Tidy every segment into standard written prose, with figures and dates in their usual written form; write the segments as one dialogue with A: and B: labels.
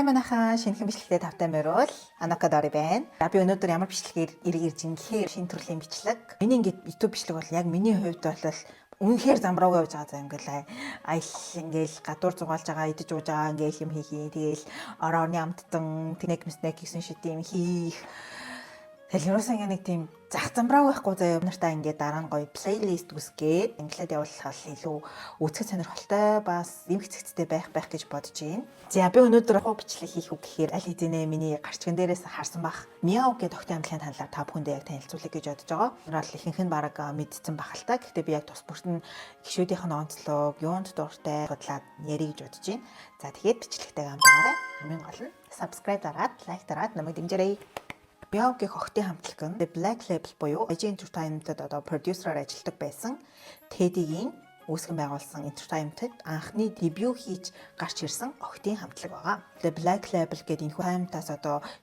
A: манайхаа шинэхэн бичлэгтэй тавтай мөрөөл Анака Дори байна. За би өнөөдөр ямар бичлэгээр ирэх ирж ин гэхээр шинэ төрлийн бичлэг. Миний ингээд YouTube бичлэг бол яг миний хувьд бол үнэхээр замраагүй явж байгаа заа ингээл айл ингээл гадуур зугаалж байгаа идэж ууж байгаа ингээл юм хийхий. Тэгээл орооны амттан тэнэг мэснэг гэсэн шит юм хийх. Тэгэл ерөөсөө ингээ нэг тийм зах замбраа байхгүй заяа нартай ингээ дараа нь гоё плейлист үсгээд англиад явуулах илүү үзэхэд сонирхолтой бас юм хэцэгцтэй байх гэж бодож байна. За би өнөөдөр хуу бичлэг хийх үг гэхээр аль хэдийнэ миний гарчган дээрээс харсан бах Мяу гэдэг тогтын амтлагын талаар та бүхэндээ яг танилцуулъя гэж бодож байгаа. Өнөөдөр ихэнх нь бараг мэдсэн бах л та. Гэхдээ би яг тус бүрт нь гишүүдийнх нь онцлог, юунд дуртай бодлоод ярих гэж бодож байна. За тэгээд бичлэгтэйгээ хамт байгаарай. Хамгийн гол нь subscribe дараад, лайк дараад намайг дэмжээрэй. Мяугийн охтын хамтлаг нь The Black Label буюу AJ Entertainment-д продюсераар ажилладаг байсан Teddy-гийн үүсгэн байгуулсан Entertainment-д анхны дебют хийж гарч ирсэн охтын хамтлаг байгаа. The Black Label гэдэг энэхүү таймтаас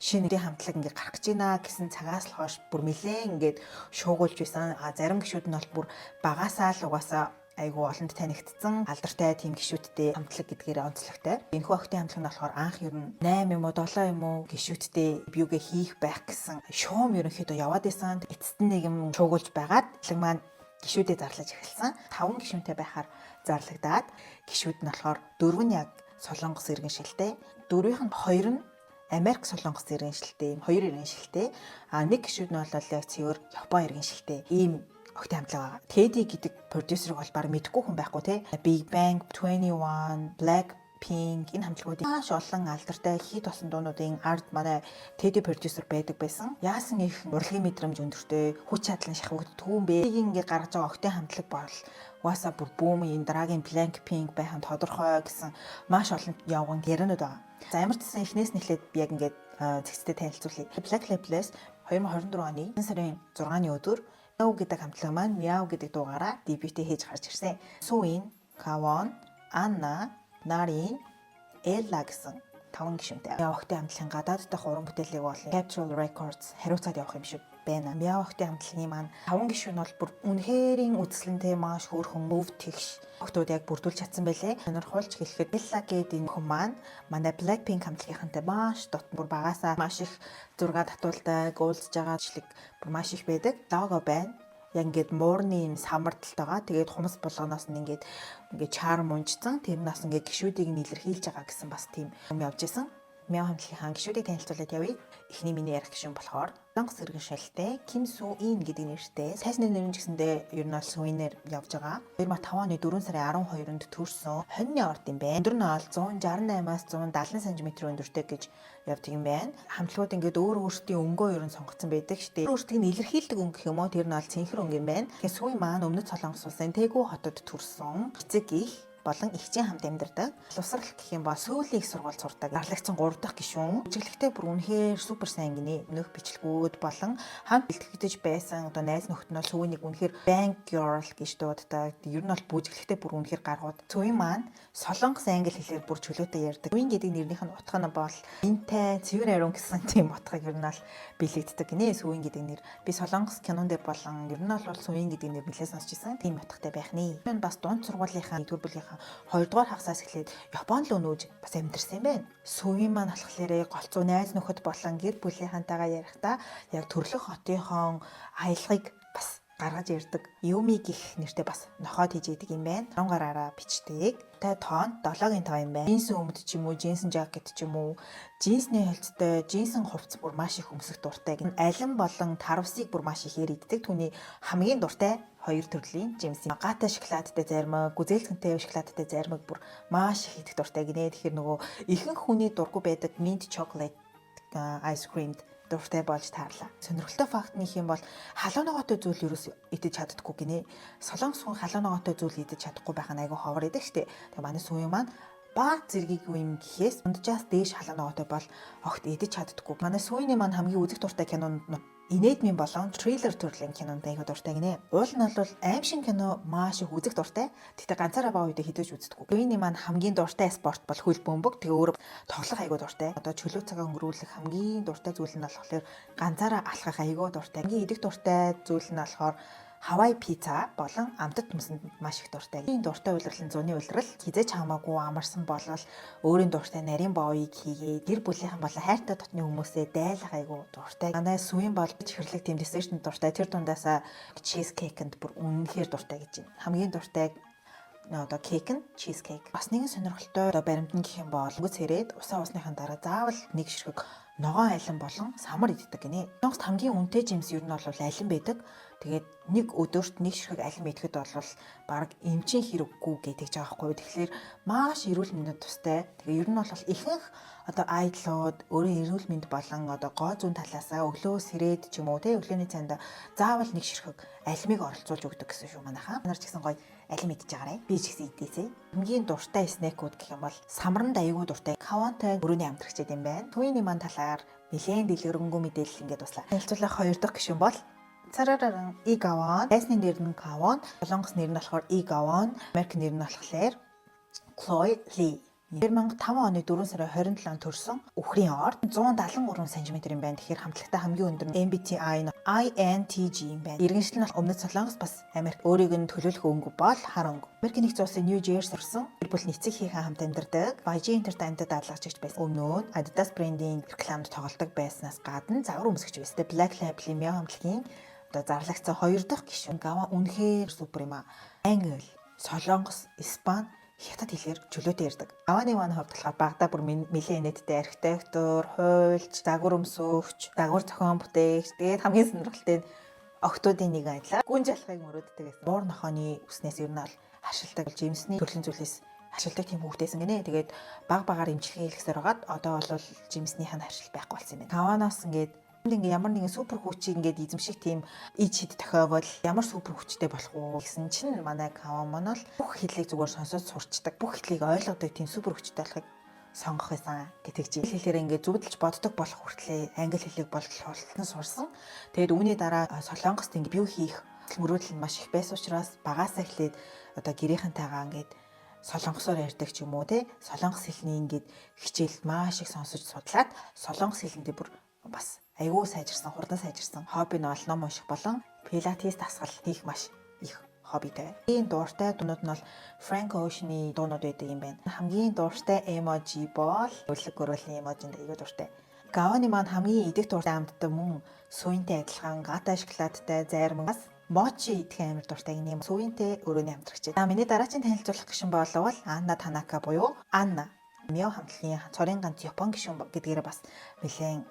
A: шинэ хамтлаг ингээ гарах гэж байна гэсэн цагаас л хойш бүр нэлээд ингээд шуугуулж байсан. Зарим гишүүд нь бол бүр багасаа л угаасаа айгу олонд танигдсан алдартай тийм гишүүдтэй хамтлаг гэдгээр онцлогтой. Энэхүү охтын хамтлаг нь болохоор анх ер нь 8 юм уу 7 юм уу гишүүдтэй дебютгээ хийх байх гэсэн шуум ерөнхийдөө яваад байсан. Эцэст нь нэг юм шуугуулж байгаад хамтлаг маань гишүүдэд зарлаж эхэлсэн. 5 гишүүнтэй байхаар зарлагдаад гишүүд нь болохоор 4 нь яг Солонгос иргэншилтэй, 4-ийнх нь 2 нь Америк Солонгос иргэншилтэй, 2 иргэншилтэй. Нэг гишүүд нь бол яг цэвэр Япон иргэншилтэй. Ийм охтын хамтлаг байгаа. Teddy гэдэг продюсерыг бол баг мэдгүй хүн байхгүй те. Big Bang, 21, Blackpink энэ хамтлагуудын маш олон алдартай хит болсон дуунуудын ард манай Teddy продюсер байдаг байсан. Яасан их урлагийн мэдрэмж өндөртэй, хүч чадлын шахагддгүй юм бэ. Ингээ гаргаж байгаа охтын хамтлаг бол угаасаа бүр бүүм энэ дараагийн Blackpink байх нь тодорхой гэсэн маш олон явган яриануд байгаа. За ямар ч гэсэн эхнээс нь эхлээд би яг ингээд зэгцтэй танилцуулъя. Black Label-с 2024 оны сарын 6-ны өдөр Мяу гэдэг хамтлаг маань Мяу гэдэг дуугаараа дебютээ хийж гарч ирсэн. Суин, Кавон, Анна, Нарин, Элла гэсэн 5 гишүүнтэй. Мяу охтын хамтлагийн гадаад дахь уран бүтээлийг бол Capitol Records хариуцаад явах юм шиг байна. Мяу охтын хамтлагийн маань 5 гишүүн бол бүр үнэхэрийн үзэсгэлэнтэй маш хөөрхөн мөв тэгш охтууд яг бүрдүүлж чадсан байлээ. Сонирхолж хэлэхэд Элла гэдэг энэ хүн маань манай Blackpink хамтлагийнхантай маш дотн бүр багасаа маш их зураг татуулдаг, уулзж байгаа бичлэг бүр маш их байдаг. Лого байна. Яг ингээд муурны юм самбарталтайгаа тэгээд хумс болгоноос нь ингээд чарм унжсан. Тэрнээс ингээд гişүүдийг нь илэрхийлж байгаа гэсэн бас тийм юм явж исэн. Мяу хамтлагийн гişүүдийг танилцуулаад явъя. Эхний миний ярих гишүүн болохоор Солонгос иргэншилтэй Ким Су Ин гэдэг нэртэй. Сайсны нэр нь гэсэндээ ер нь бол Суинээр явж байгаа. 2005 оны 4 сарын 12-нд төрсөн хоньны орд юм байна. Өндөр нь бол 168-аас 170 см өндөртэй гэж явдаг юм байна. Хамтлагууд ингээд өөртөө өнгөө ер нь сонгоцсон байдаг штеп. Өөртөө нь илэрхийлдэг өнгө гэх юм уу? Тэр нь бол цэнхэр өнгө юм байна. Тэгэхээр Суин маань өмнөд Солонгос улсын Тэгүү хотод төрсөн. Эцэг их болон эгчийн хамт амьдардаг. Улсрал гэх юм бол сүүлийн их сургууль сурдаг. Гарлагдсан 3 дахь гишүүн. Үжилэгтэй бүр үнэхээр супер сайн гинэ. Өнөөх бичлэгүүд болон хамт бэлтгэж байсан найз нөхд нь сүүнийг үнэхээр Bank Girl гэж дууддаг. Ер нь бол бүжиглэхтэй бүр үнэхээр гаргууд. Цүвэн маань Солонгос англи хэлээр бүр чөлөөтэй ярьдаг. Цүвэн гэдэг нэрнийх нь утга нь бол энтэй цэвэр ариун гэсэн тийм утгыг ер нь бол бэлэгддэг гинэ. Цүвэн гэдэг нэр. Би Солонгос кинон дээр болон ер нь бол Цүвэн гэдэг нэр нэлээд сонсч ирсэн. Тийм утгатай байх нэ. Энэ бас дунд сургуулийнхаа 1-р бүлгийн 2 дугаар хагасаас эхлээд Японд л өнөөж бас амьдэрсэн юм байна. Сүүгийн маань болохоор голцоо найз нөхөд болон гэр бүлийнхантайгаа ярихдаа яг төрлөх хотынхон аялгыг бас гаргаж ирдэг. Юми гэх нэртэй бас нохоод хийж идэг юм байна. 10 гараараа бичдэг. Тэ тоон 7.5 юм байна. Джинс өмд ч юм уу, джинсэн жакет ч юм уу, джинсний хөлцтэй, джинсэн хувцас бүр маш их өмсөх дуртай. Алин болон тарвсыг бүр маш ихээр иддэг. Түүний хамгийн дуртай 2 төрлийн жимс. Гаатай шоколадтай зармаг, гүзээлцэнтэй шоколадтай зармаг бүр маш их идэх дуртай гинэ. Тэгэхээр нөгөө ихэнх хүний дургүй байдаг mint chocolate ice cream дуртай болж таарлаа. Сонирхолтой факт нэг юм бол халууногоотой зүйл ерөөс идэж чаддаггүй гинэ. Солонгос хүн халууногоотой зүйл идэж чадахгүй байх нь айгүй ховор идэг штэ. Тэгээ манай сүүн маань баг зэргийг юм гэхээс унджаас дээш халууногоотой бол огт идэж чаддаггүй. Манай сүүний маань хамгийн үзэх дуртай кинонд инээдмийн болон трейлер төрлийн кинонд айгүй дуртай гинэ. Уул нь бол аимшиг кино маш их үзэх дуртай. Тэгтээ ганцаараа баа үедээ хідэж үздэггүй. Үүний маань хамгийн дуртай спорт бол хөл бөмбөг. Тэгээ өөрөө тоглох айгүй дуртай. Одоо чөлөө цагаа өнгөрүүлэх хамгийн дуртай зүйл нь болохоор ганцаараа алхах айгүй дуртай. Хамгийн идэх дуртай зүйл нь болохоор Hawaii pizza болон амтд төмсөнд маш их дуртай. Энэ дуртай үйлрэл нь зуны үйлрэл хизээч хамаагүй амарсан болол өөрийн дуртай нарийн боовыг хийгээд гэр бүлийнхэн болон хайртай дотны хүмүүсээ дайлах айгу дуртай. Манай сүвийн бол чихэрлэг тийм десертэнд дуртай. Тэр дундаасаа чизкейкэнд бүр үнэхээр дуртай гэж байна. Хамгийн дуртай одоо кейк нь чизкейк. Бас нэгэн сонирхолтой одоо баримтан гэх юм бол үгс хэрээд усныхаа дараа заавал нэг ширхэг ногоон алин болон самар иддэг гинэ. Сонгост хамгийн үнэтэй жимс ер нь бол алин байдаг. Тэгээд нэг өдөрт нэг ширхэг алин идэхэд бол баг эмчийн хэрэггүй гэдэг ч байгаа байхгүй. Тэгэхээр маш эрүүл мэндэд тустай. Тэгээ ер нь бол ихэнх одоо айдлууд өөрийн эрүүл мэнд болон одоо гоо зүүн талаасаа өглөө сэрээд ч юм уу те өглөөний цайнд заавал нэг ширхэг алимыг оролцуулж өгдөг гэсэн шүү манайхаа. Нар ч гэсэн гоё алим идэж байгаарай. Би ч гэсэн идээсэй. Хамгийн дуртай снэкүүд гэх юм бол самранд аягүй дуртай кавантай өрөөний амтрагчид юм байна. Түүний маань талаар нэлээд дэлгэрэнгүй мэдээлэл ингээд туслаа. Танилцуулах хоёр дахь гишүүн бол цараран игаван. Дайсны нэр нь каван, солонгос нэр нь болохоор игаван, Америк нэр нь болохоор Chloe Lee. 2005 оны 4 сарын 27-нд төрсэн үхрийн ор 173 см юм байна. Тэгэхээр хамтлагтай хамгийн өндөр нь MBTI нь INTJ юм байна. Иргэншил нь өмнөд Солонгос бас Америк. Өөрийг нь төлөөлөх өнгө бол хар өнгө. Америкийн нэгдсэн улсын Нью Жерси төрсэн. Гэр бүл нийцэг хийхэн хамт амьдардаг. YG Entertainment-д даалгавч гэж байсан. Өмнө нь Adidas брендийн рекламад тоглодог байснаас гадна загвар өмсгч байсан. Black Label-ийн мяу хамтлагийн одоо зарлагцсан хоёр дахь гишүүн. Гава үнэхээр супер юм аа. Англи, Солонгос, Испани хятад хэлээр чөлөөтэй ярьдаг. Авааны маань хувьд болохоор багада бүр нэлээд нийтдээ архитектор, хуульч, загвар өмсөгч, загвар зохион бүтээгч, тэгээд хамгийн сонирхолтой нь охтуудын нэг адилаар гүн жалхыг мөрөөддөг гэсэн. Буур нохооны үснээс ер нь бол хашилдаг жимсний төрлийн зүйлээс хашилдаг тийм хүүхдээсэн гинэ. Тэгээд багаар эмчилгээ хийлгэсээр хагаад одоо бол жимснийх нь хашил байхгүй болсон юм байна. Аваанаас ингээд ямар нэгэн супер хүчийг ингээд эзэмших тийм ид шид тохиовол ямар супер хүчтэй болох уу гэсэн чинь манай Кава маань л бүх хэлийг зүгээр сонсоод сурчдаг. Бүх хэлийг ойлгодог тийм супер хүчтэй болохыг сонгох байсан гэдэг чинь. Хэлээр ингээд зүвдэлж боддог болох хүртлээр англи хэлийг боловсруулсан сурсан. Тэгээд үүний дараа Солонгост ингээд бие хийх мөрөөдөл нь маш их байсан учраас багаасаа эхлээд одоо гэрийнхэнтэйгээ ингээд солонгосоор ярьдаг ч юм уу те солонгос хэлний ингээд хичээл маш их сонсож судлаад солонгос хэлэндээ бүр бас айгүй сайжирсан, хурдан сайжирсан. Хобби нь бол ном унших болон пилатес дасгал хийх маш их хоббитэй. Хамгийн дуртай дуунууд нь бол Frank Ocean-ы дуунууд байдаг юм байна. Хамгийн дуртай эможи бол өглөг гөрөлийн эможинд айгүй дуртай. Гаваны маань хамгийн идэх дуртай амттай мөн суйнтай адилхан гата шоколадтай зайрмаас мочи идэх амар дуртай юм. Суйнтай өрөөний амтрагч. За миний дараагийн танилцуулах гишүүн бол Анна Танака буюу Анна. Мяу хамтлагийн цорын ганц Япон гишүүн гэдгээр бас нэлээд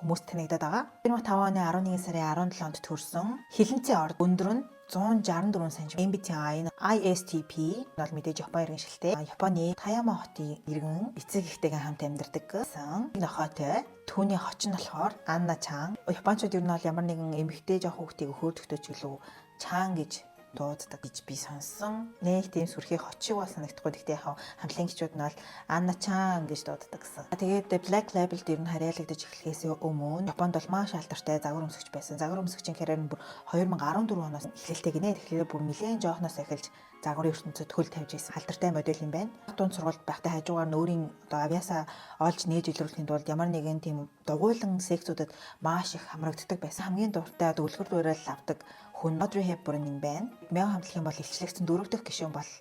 A: хүмүүс танигдаад байгаа. 2005 оны 11 сарын 17-нд төрсэн. Хилэнцээ орд өндөр нь 164 см. MBTI нь ISTP бол мэдээж Япон иргэншилтэй. Японы Таяма хотын иргэн эцэг эхтэйгээ хамт амьдардаг гэсэн. Нохойтой. Түүний хоч нь болохоор Анна Чан. Япончууд ер нь бол ямар нэгэн эмэгтэй жоох хүүхдийг хөөрдөгтэй ч гэлөө Чан гэж дууддаг гэж би сонссон. Нэг тийм сүрхий хочиг бол санагдахгүй. Гэхдээ яг хамтлагийн гişүүд нь бол Анна Чан гэж дууддаг гэсэн. Тэгээд Black Label дээр нь харьяалагдаж эхлэхээс өмнө Японд бол маш алдартай загвар өмсгч байсан. Загвар өмсгчийн карьер нь бүр 2014 оноос эхэлдэг гинэ. Тэгэхээр бүр нэлээд жоохноос эхэлж загварын ертөнцид хөл тавьж ирсэн алдартай модель юм байна. Дунд сургуульд байхдаа хажуугаар нь өөрийн одоо авьяасаа олж нээж илрүүлэхийн тулд ямар нэгэн тийм дугуйлан сексүүдэд маш их хамрагддаг байсан. Хамгийн дуртай үлгэр дуурайл авдаг хүн Audrey Hepburn юм байна. Мяу хамтлагийн бол илчлэгдсэн 4 дахь гишүүн бол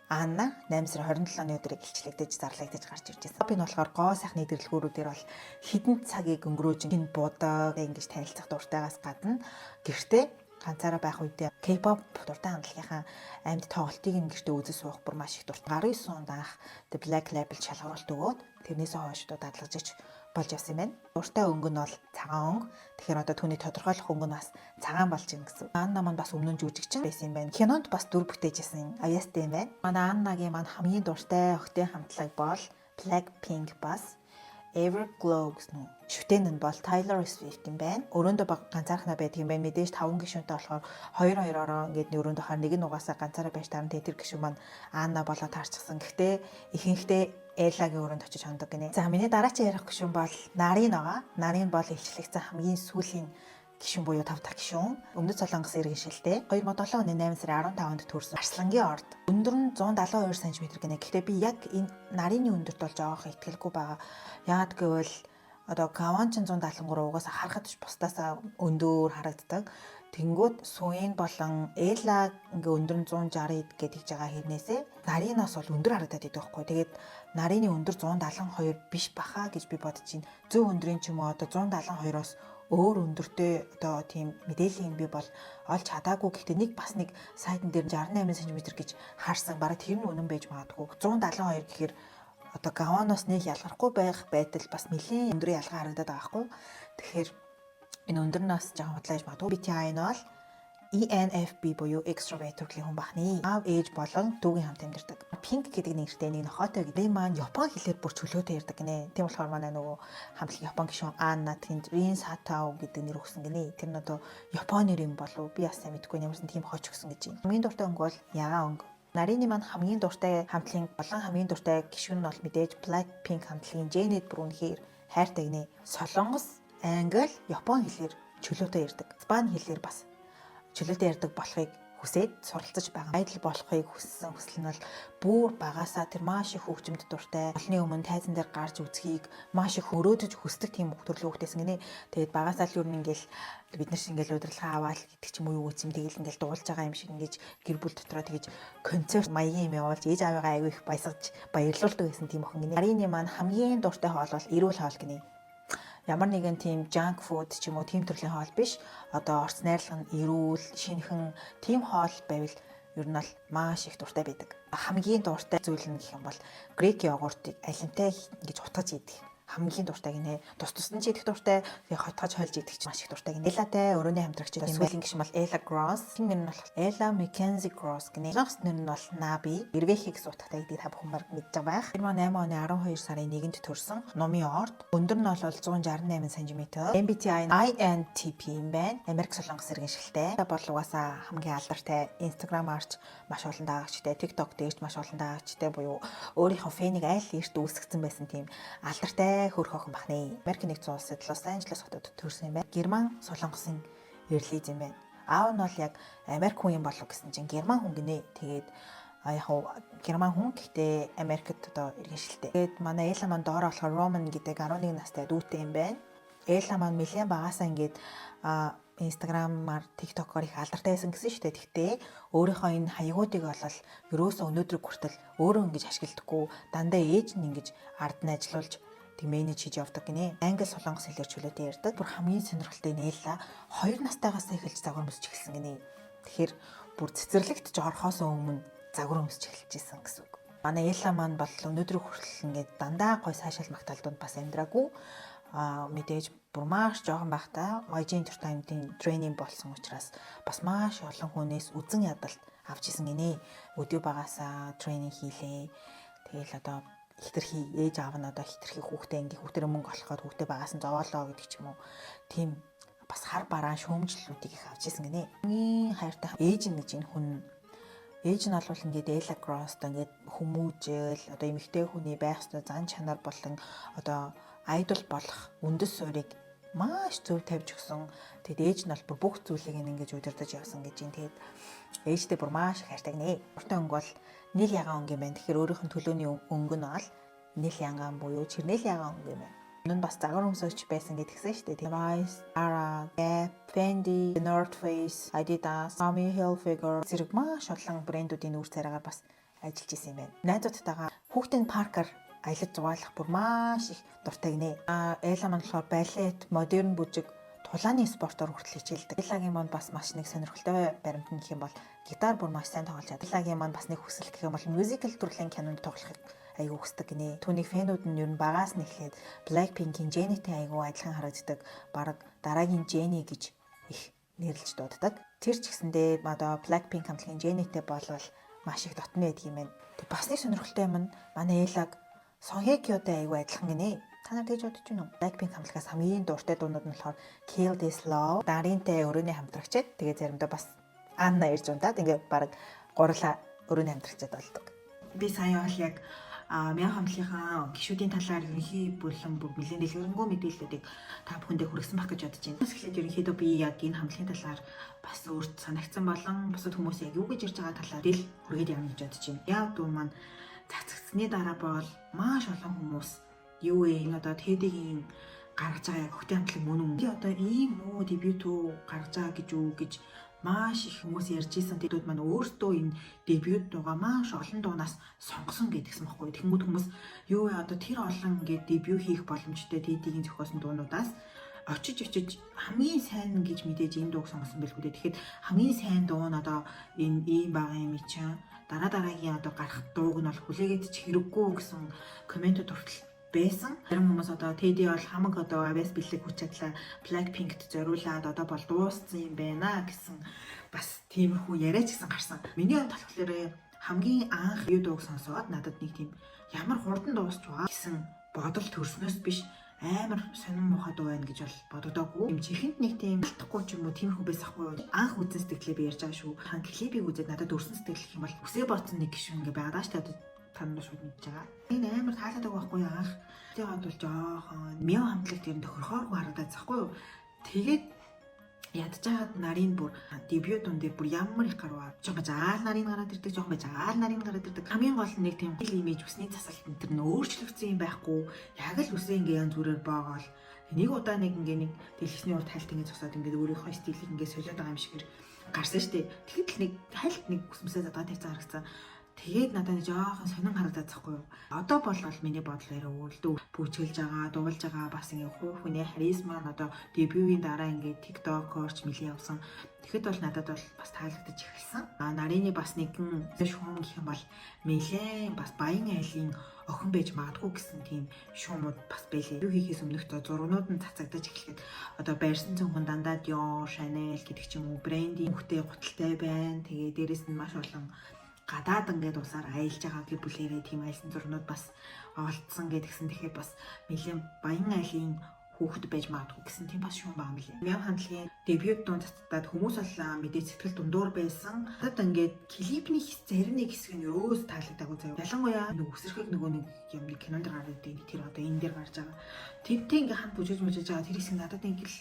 A: Анна 8 сарын 27-ны өдрийг илчлэгдэж зарлагдаж гарч ирж байсан. Би нь болохоор гоо сайхны дэлгүүрүүдээр бол хідэн цагийг өнгөрөөж гин будаа ингэж танилцах дуртайгаас гадна гэртээ ганцаараа байх үедээ K-pop дуртай хамтлагийнхаа амьд тоглолтыг гэртээ үзэж суух бүр маш их дуртай. 19 онд анх The Black Label шалгаруулалт өгөөд тэрнээс хойш дадлагж болж явсан юм байна. Дуртай өнгө нь бол цагаан өнгө. Тэгэхээр одоо түүний тодорхойлох өнгө нь бас цагаан болж ийн гэсэн. Анна маань бас өмнө нь жүжигчин байсан юм байна. Кинонд бас дүр бүтээжсэн авьяастай юм байна. Манай Аннагийн маань хамгийн дуртай охтын хамтлаг бол Blackpink бас Everglow гэсэн шүтэн нь бол Taylor Swift юм байна. Өрөөндөө баг ганцаархнаа байдаг юм байна. Мэдээж 5 гишүүнтэй болохоор 2-2-ороо ингээд өрөөндөө хаар нэг нь угаасаа ганцаараа байж таарна. Тэр гишүүн маань Анна болоо таарчихсан. Гэхдээ ихэнхдээ Эллагийн өрөөнд очиж хондог гинэ. За миний дараагийн ярих гишүүн бол Нарийн байгаа. Нарийн бол илчлэгдсэн хамгийн сүүлийн гишүүн буюу 5 дахь гишүүн. Өмнөд Солонгос иргэншилтэй. 2007 оны 8 сарын 15-нд төрсэн. Арслангийн орд. Өндөр нь 172 см гинэ. Гэхдээ би яг энэ нарийн өндөрт бол жоох итгэлгүй байгаа. Яагад гэвэл одоо Гаван ч 173-аас харахад ч бусдаасаа өндөр харагддаг. Тэнгүүд Суин болон Эла ингээ өндөр нь 160 гэдэг хийж байгаа хэрнээсээ Наринаас бол өндөр харагдаад идэв байхгүй. Тэгээд Нарины өндөр 172 биш баха гэж би бодож байна. Зөв өндрийн ч юм уу одоо 172-оос өөр өндөртэй одоо тийм мэдээллийг би бол олж чадаагүй. Гэхдээ нэг бас нэг сайтн дээр 68 см гэж харсан. Бараг тэр нь үнэн байж магадгүй. 172 гэхээр одоо Гаваноос нэг ялгархгүй байх байтал бас нэлийн өндрийн ялгаа харагдаад байгаа хгүй. Тэгэхээр энэ өндөрнөөс жоохон худлааж магадгүй. BTI нь бол ENFP буюу extrovert төрлийн хүн бахны. Аав ээж болон дүүгийн хамт амьдардаг. Pink гэдэг нэртэй нэг нохойтой гэдэг маань Япон хэлээр бүр чөлөөтэй ярьдаг гинэ. Тийм болохоор манай нөгөө хамтлаг Япон гишүүн Анна тэнд Рин Сатао гэдэг нэр өгсөн гинэ. Тэр нь одоо Японы нэр юм болов би бас сайн мэдэхгүй ямарсан тийм хоч өгсөн гэж байна. Хамгийн дуртай өнгө бол Ягаан өнгө. Нарины маань хамгийн дуртай хамтлагийн болон хамгийн дуртай гишүүн нь бол мэдээж Blackpink хамтлагийн Janet бүр үнэхээр хайртай гинэ. Солонгос, англи, Япон хэлээр чөлөөтэй ярьдаг. Испани хэлээр бас чөлөөтэй ярьдаг болохыг хүсээд суралцаж байгаа. Айдл болохыг хүссэн хүсэл нь бол бүр багасаа тэр маш их хөгжимд дуртай. Олны өмнө тайзан дээр гарч үзхийг маш их өрөөдөж хүсдэг тийм төрлийн хүүхдээсэн гинэ. Тэгээд багасаа л юу нэгэл бид нар шиг ингээл удирдлага аваад гэдэг ч юм уу юу гэсэн тэгэл ингээл дуулж байгаа юм шиг ингэж гэр бүл дотроо тэгэж концерт маягийн юм явуулж ээж аваагаа аягүй их баясгаж баярлуулдаг гэсэн тийм охин гинэ. Нарийн маань хамгийн дуртай хоол бол эрүүл хоол гинэ. Ямар нэгэн тийм junk food ч юм уу тийм төрлийн хоол биш. Одоо орц найрлага нь эрүүл, шинэхэн тийм хоол байвал ер нь бол маш их дуртай байдаг. Хамгийн дуртай зүйл нь гэх юм бол грек йогуртыг алимтай ингэж утгаж идэх. Хамгийн дуртай гинэ. Тус нь ч идэх дуртай, тэгээ хотгож хойлж идэх ч маш их дуртай гинэ. Элатай өрөөний хамтрагч юм байл гэх юм бол Ella Gross. Нэр нь бол Ella Mackenzie Gross гинэ. Лонс нэр нь бол Nabi. Эрвэхийг суудахтай гэдэг та бүхэн баг мэдж байгаа байх. 2008 оны 12 сарын 1-нд төрсэн номын орд. Өндөр нь бол 168 см. MBTI INTP юм байна. Америк Солонгос иргэншилтэй. Бол угаасаа хамгийн алдартай Instagram-аарч маш олон даагчтай, TikTok дээрч маш олон даагчтай буюу өөрийнхөө фэнийг аль эрт үүсгэсэн байсан тийм алдартай хөрх охин бахны. Америк нэгдсэн улсад Лос Анжелес хотод төрсэн юм байна. Герман Солонгосын эрлиз юм байна. Аав нь бол яг Америк хүн юм болов гэсэн чинь герман хүн гинэ. Тэгээд яг герман хүн гэхдээ Америкт одоо иргэншилтэй. Тэгээд манай Эла маань доороо болохоор Роман гэдэг 11 настай дүүтэй юм байна. Эла маань нэлээд багасаа ингээд Instagram-аар TikTok-оор их алдартай байсан гэсэн шүү дээ. Тэгтээ өөрийнхөө энэ хаягуудыг болол ерөөсөө өнөөдрийг хүртэл өөрөө ингэж ашигладаггүй. Дандаа ээж нь ингэж ард нь ажиллуулж тэг менеж хийж явдаг гинэ. Англи солонгос хэлээр чөлөөтэй ярьдаг. Бүр хамгийн сонирхолтой нь Эла 2 настайгаас эхэлж загвар өмсөж эхэлсэн гинэ. Тэгэхээр бүр цэцэрлэгт ч орохоос өмнө загвар өмсөж эхэлжсэн гэсэн үг. Манай Эла маань бол өнөөдрийг хүртэл ингээд дандаа гой сайшаал магтаалдууд бас амьдраагүй. Мэдээж бүр маш жоохон байхдаа YG Entertainment-ийн тренинг болсон учраас бас маш олон хүнээс үзэн ядалт авч исэн гинэ. Өдөө багасаа тренинг хийлээ. Тэгэл одоо хитрхи ээж аав нь одоо хитрхи хүүхдээ ингээ хүүхдээ мөнгө олоход хүүхдээ багаас нь зовоолоо гэдэг ч юм уу. Тийм бас хар бараан шүүмжлэлүүдийг их авч исэн гинэ. Миний хайртай ээж нь гэж энэ хүн ээж нь бол ингээд Ella Gross ингээд хүмүүжэл одоо эмэгтэй хүний байх ёстой зан чанар болон одоо айдол болох үндэс суурийг маш зөв тавьж өгсөн. Тэгэд ээж нь бол бүх зүйлийг ингэж удирдах явсан гэж юм. Тэгэд ээжтэй бүр маш их хайртай гинэ. Уртай өнгө бол Нил Ягаан өнгө юм байна. Тэгэхээр өөрийнх нь төлөөний өнгө нь бол Нил Ягаан буюу Чирнэл Ягаан өнгө юм байна. Энэ нь бас загвар өмсөж байсан гэдгсэн шүү дээ. Levi's, Zara, Gap, Fendi, The North Face, Adidas, Tommy Hilfiger зэрэг маш олон брэндүүдийн нүүр царайгаар бас ажиллаж исэн юм байна. Найзуудтайгаа хүүхдийн паркер аялаж зугаалах бүр маш их дуртай гинэ. Эла маань болохоор балет, модерн бүжиг, тулааны спортоор хүртэл хичээлдэг. Элагийн маань бас маш нэг сонирхолтой баримт нь гэх юм бол гитар бүр маш сайн тоглож чаддаг. Элагийн маань бас нэг хүсэл гэх юм бол мюзикл төрлийн кинонд тоглохыг айгу хүсдэг гинэ. Түүний фэнүүд нь ер нь багаас нь эхлээд Blackpink-ийн Jennie-тэй айгу адилхан харагддаг. Бараг дараагийн Jennie гэж их нэрлэж дууддаг. Тэр ч гэсэндээ одоо Blackpink хамтлагийн Jennie-тэй болвол маш их дотны байдаг юм байна. Тэг бас нэг сонирхолтой юм нь манай Элаг Сон Хye Kyo-тэй айгу адилхан гинэ. Та нар тэгж бодож байна уу? Blackpink хамтлагаас хамгийн дуртай дуунууд нь болохоор Kill This Love, Darin-тэй өрөөний хамтрагчид. Тэгээ заримдаа бас Anna ирж ундаад ингээ бараг гурлаа өрөөний хамтрагчид болдог. Би сая бол яг мяа хамтлагийнхаа гишүүдийн талаар ерөнхий бүлэн бүлээн дэлгэрэнгүй мэдээллүүдийг та бүхэндээ хүргэсэн байх гэж бодож байна. Тэгэхлээр ерөнхийдөө би яг энэ хамтлагийн талаар бас өөрт санагдсан болон бусад хүмүүс яг юу гэж ярьж байгаа талаар ил хүргээд явна гэж бодож байна. Яг дүү маань цацгцсны дараа бол маш олон хүмүүс юу вэ? Энэ одоо TED-ийн гаргаж байгаа яг Хөтийн хамтлаг мөн үү? Би одоо ийм муу дебют уу гаргаж байгаа гэж маш их хүмүүс ярьж исэн. Тэдүүд маань өөрсдөө энэ дебют дуугаа маш олон дуунаас сонгосон гэдгсэн баггүй. Тэгэнгүүт хүмүүс юу вэ одоо тэр олон ингээд дебют хийх боломжтой Тэдийн зохиосон дуунуудаас очиж хамгийн сайн гэж мэдээж энэ дууг сонгосон байлгүй дээ. Тэгэхэд хамгийн сайн дуу нь одоо энэ ийм байгаа юм чинь дараагийн одоо гарах дууг нь бол хүлээгээд ч хэрэггүй гэсэн комментууд хүртэл байсан. Зарим хүмүүс одоо Тэди бол хамаг одоо авиас бэлэг хүч чадлаа Blackpink-т зориулаад одоо бол дууссан юм байна гэсэн бас тиймэрхүү яриач гэсэн гарсан. Миний хувьд болохоор хамгийн анх юу дууг сонсоод надад нэг тийм ямар хурдан дуусч байгаа гэсэн бодол төрснөөс биш амар сонирн мохоо дуу байна гэж бол бодогдоогүй. Юм чихэнд нэг тийм алдахгүй ч юм уу тиймэрхүү байсахгүй. Анх үзэн сэтгэлээ би ярьж байгаа шүү. Хан клипийг үзээд надад өрсөн сэтгэл гэх юм бол үсээ борцсон нэг гişүн ингээ байгаад шүү дээ. Танаа шууд мэдж байгаа. Энэ амар таалаад байгаа байхгүй анх. Тэгээд бол жоохон мяу хамтлаг тэр тохирохооргүй харагдаад захгүй юу. Тэгээд ядчихад нарын бүр дебют дун дээр бүр ямар их гарваа. Жоохон жаал нарын гараад ирдэг, жоохон жаал нарын гараад ирдэг. Хамгийн гол нь нэг тийм имиж үсний засалт энэ төр өөрчлөгдсөн юм байхгүй. Яг л үсээ ингээ янз бүрээр баагаал. Нэг удаа нэг дэлгэсний урд хальт ингээ зогсоод ингээ өөрийнхөө стилийг ингээ солиод байгаа юм шигээр гарсан штеп. Тэгэхэд л нэг хальт нэг үсмэсээ задаад тавьсан харагцсан. Тэгээд надад нэг жоохон сонин харагдаад захгүй юу. Одоо бол миний бодлоор өөрлөлтөө бүжгэлж байгаа, дуулж байгаа бас ингээ хүний харизма одоо дебютийн дараа ингээ TikTok-орч мэлий явсан. Тэгэхэд бол надад бол бас таалагдаж эхэлсэн. Нарийн бас нэгэн шуум гэх юм бол нэлээд бас баян айлын охин байж магадгүй гэсэн тийм шуумууд бас байлээ. Юу хийхээс өмнөх зургууд нь цацагдаж эхлэхэд одоо байрсан цонхон дандаа Dior, Chanel гэдэг ч юм уу брендийн хөхтэй гуталтай байна. Тэгээ дээрэс нь маш олон гадаад ингээд усаар аялж байгаа гэх бүлээрээ тийм аялсан зурнууд бас олдсон гэдгсэн. Тэгэхээр бас нэлээд баян айлын хүүхэд байж магадгүй гэсэн тийм бас шуум байгаа юм билээ. Мяу хамтлагийн дебют дунд татаад хүмүүс бол мэдээ сэтгэл дундуур байсан. Надад ингээд клипний зарим нэг хэсэг нь өөс таалагдаагүй заяа. Ялангуяа нэг үсрэхэг нөгөө нэг юм нэг кинонд гараад идэв тэр одоо энэ дээр гарч байгаа. Тэвтэй ингээд хамт бүжиж байгаа тэр хэсэг надад ингээд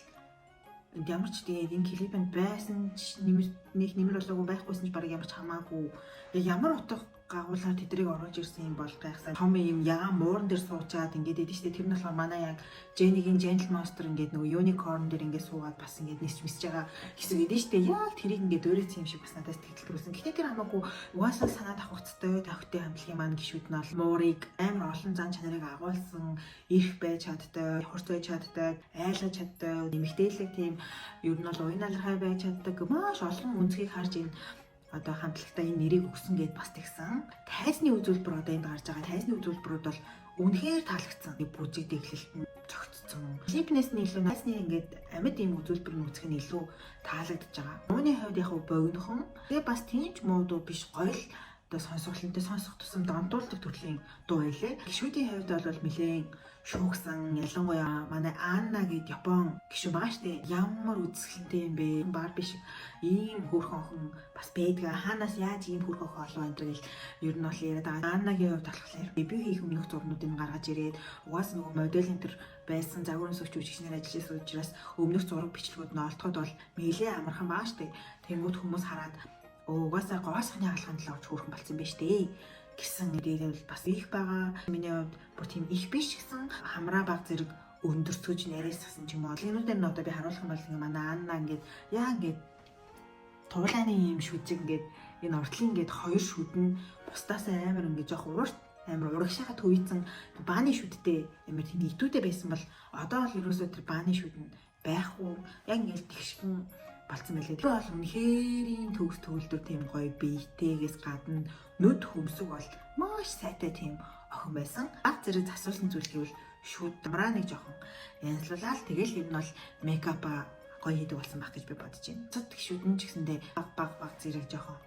A: ямар ч тэгээд энэ клипэнд байсан ч нэмэр болоогүй байхгүйсэн ч баг ямар ч хамаагүй. Ямар утга гагуулаар тэдрийг оруулж ирсэн юм бол гайхсан. Том юм ягаан мууран дээр суучаад ингээд идэв штэ. Тэр нь болохоор манай яг Jenny-гийн Gentle Monster ингээд нөгөө unicorn дээр ингээд суугаад бас ингээд нисч мисж байгаа хэсэг идэв штэ. Яг тэрийг ингээд дөөрөөцсөн юм шиг бас надад сэтгэл төрүүлсэн. Гэхдээ тэр хамаагүй угаасаа санаа давхцтай тавхтай хамтлагийн маань гişүүд нь бол муурыг амар олон зан чанарыг агуулсан, ирэх байж чаддаг, хурц байж чаддаг, айлгаж чаддаг, нэмэгдээлэг тийм ер нь бол уяналрахай байж чаддаг маш олон үнцгийг харж энэ одоо хамтлагтаа энэ нэрийг өгсөн гэд бас тэгсэн. Тайзны үзүүлбэр одоо энд гарч байгаа тайзны үзүүлбэрүүд бол үнэхээр таалагдсан. Бүжиг дэглэлт нь цогцсон. Клипнээс нь илүү тайзны ингээд амьд ийм үзүүлбэр нь үзэх нь илүү таалагдж байгаа. Мууны хувьд яг богинохон. Тэгээ бас тэнч муу дуу биш гоё л одоо сонсголонтой сонсох тусам донтуулдаг төрлийн дуу байлээ. Гişүүдийн хувьд бол нэлээд шүүгсэн. Ялангуяа манай Анна гэдэг Япон гişүү байгаа штэ. Ямар үзэсгэлэнтэй юм бэ? Барби шиг ийм хөөрхөн охин бас байдгаа. Хаанаас яаж ийм хөөрхөн охин олоо энэ гэл ер нь бол яриад байгаа. Аннагийн хувьд болохоор дебют хийх өмнөх зурнуудыг гаргаж ирээд угаас нөгөө модель энэ төр байсан загварын сувч жүжигчнэр ажилласан учраас өмнөх зураг бичлэгүүд нь олдоход бол нэлээд амархан байгаа штэ. Тэнгүүд хүмүүс хараад угаасаа гоосхны хаалганд л орж хөөрхөн болсон байж тээ гэсэн идэл бас их байгаа. Миний хувьд бүр тийм их биш гэсэн хамраа баг зэрэг өндөрцөж нарийсгсан ч юм уу. Энүүдээр нь одоо би харуулах юм бол манай Анна ингээд яа ингээд туулааны юм шүжиг ингээд энэ ортлын ингээд хоёр шүд нь бусдаас амар ингээд жоох урт амар урагшаага төвийцэн бааны шүдтэй амар тийм итүүтэй байсан бол одоо л ерөөсөө тэр бааны шүд нь байхгүй яг ингээд тэгшгэн болцсон байлээ. Тэр бол үнэхэрийн төгс төгөлдөр тийм гоё биетэйгээс гадна нүд хөмсөг бол маш сайтай тийм охин байсан. Аг зэрэг засуулсан зүйл гэвэл шүд дамраа нэг жоохон янзлуулаад тэгэл энэ бол мейкапа гоё хийдэг болсон байх гэж би бодож байна. Цод гişүүд нь ч гэсэндээ баг зэрэг жоохон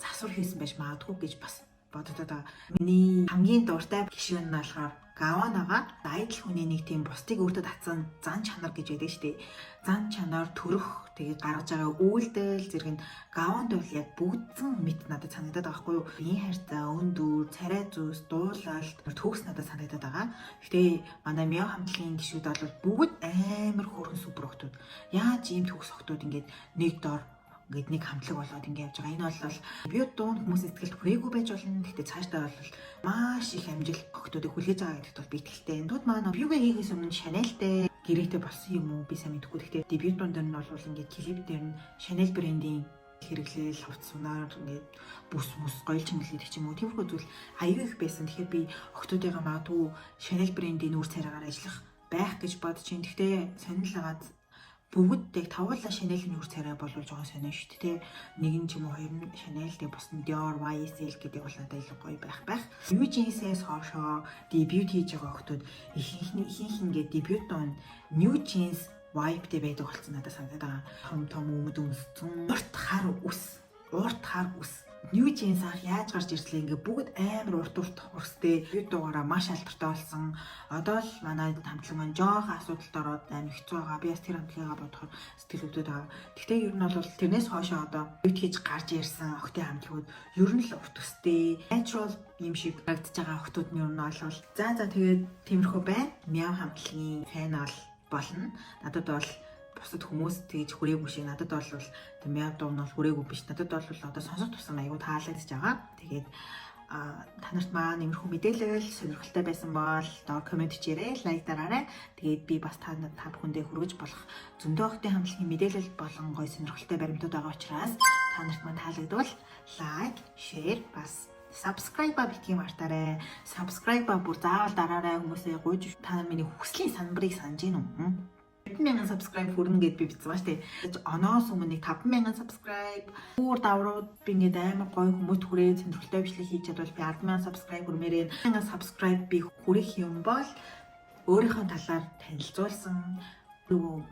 A: засвар хийсэн байж магадгүй гэж бас боддог байгаа. Миний хамгийн дуртай гişүүд нь болохоор Гаванагаа айдл хүний нэг тийм бусдыг өөртөө татсан зан чанар гэж байдаг шүү дээ. Зан чанар төрөх тэгээд гаргаж байгаа үйлдэл зэрэг нь Гаванд бол яг бүгдсэн мэд надад санагдаад байгаа хгүй юу. Биеийн харьцаа, өндөр, царай зүс, дуулалт төгс надад санагдаад байгаа. Гэтэ манай мяу хамтлагийн гişүүд бол бүгд амар хөөрхөн супер охтууд. Яаж ийм төгс охтууд ингээд нэг дор ингээд нэг хамтлаг болоод ингээд явж байгаа. Энэ бол бие дуун хүмүүсийн сэтгэлд хүрээгүй байж болно. Гэхдээ цаашдаа бол маш их амжилт огтуудыг хүлээж байгаа гэдэгт бол би итгэлтэй. Эндүүд маань биегээ хийхээс өмнө Chanel-тэй гэрээтэй болсон юм уу? Би сайн мэдэхгүй. Гэхдээ дебютон дээр нь бол ингээд клип дээр нь Chanel брендийн хэрэглээл хувцснаар ингээд бүс гоёл чимэглэдэг ч юм уу. Тиймэрхүү зүйл аюу их байсан. Тэгэхээр би огтуудыгаа магадгүй Chanel брендийн нүүр царайгаар ажиллах байх гэж бодож байна. Гэхдээ сонирхол агаад бүгд яг тавуулаа Chanel-ийн нүүр царай болуулж байгаа сонио шүү дээ. Нэг нь ч юм уу, хоёр нь Chanel, тэгээ бус нь Dior, YSL гэдэг бол надад илүү гоё байх. New Jeans-ээс хоошоо дебют хийж байгаа хүмүүс ихэнх ингээд дебютон New Jeans vibe-тэй байдаг болсон надад санагдаад байгаа. Том өмд өмссөн урт хар ус New Jeans-аар яаж гарч ирслээ ингээ бүгд амар урт урстэй бид дугаараа маш алдартай болсон. Одоо л манай хамтлаг маань жоох асуудалд ороод амар хэцүү байгаа. Би бас тэр хамтлагаа бодохоор сэтгэл өвдөд байгаа. Гэхдээ ер нь бол тэрнээс хоошоо одоо бит хийж гарч ирсэн охтын хамтлагууд ер нь л урт өстэй natural юм шиг харагдаж байгаа охтууд нь ер нь бол за тэгээд тиймэрхүү байна. Мяв хамтлагийн фэн болно. Надад бол бусад хүмүүс тэгж хүрээгүй шиг надад бол тэг мяв дуу нь бол хүрээгүй биш. Надад бол одоо сонсох тусам аягүй таалагдж байгаа. Тэгээд та нарт маань нэмэрхүү мэдээлэл сонирхолтой байсан бол доор комент хийрээ, лайк дараарай. Тэгээд би бас та бүхэндээ хүргэж болох зөндөө охтын хамтлагийн мэдээлэл болон гоё сонирхолтой баримтууд байгаа учраас та нарт маань таалагдвал лайк, шеэр бас subscribe битгий мартаарай. Subscribe бүр заавал дараарай хүмүүсээ гуйж та нар миний хүслийн санбарыг санаж гин үү? 50,000 subscribe хүрнэ гэд би бичсэн ба штэ. Оноос өмнө 5,000 subscribe бүр даврууд би ингээд амар гоё хүмүүст хүрээ сонирхолтой бичлэг хийж чадвал би 10,000 subscribe хүрмээрээ 10,000 subscribe би хүрэх юм бол өөрийнхөө талаар танилцуулсан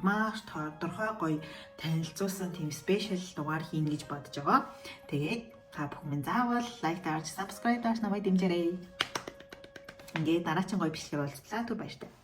A: маш тодорхой гоё танилцуулсан тийм special дугаар хийнэ гэж бодож байгаа. Тэгээд та бүхэн заавал лайк дарж subscribe дарж намайг дэмжээрэй. Ингээд дараагийн гоё бичлэгээр уулзлаа. Түр баяртай.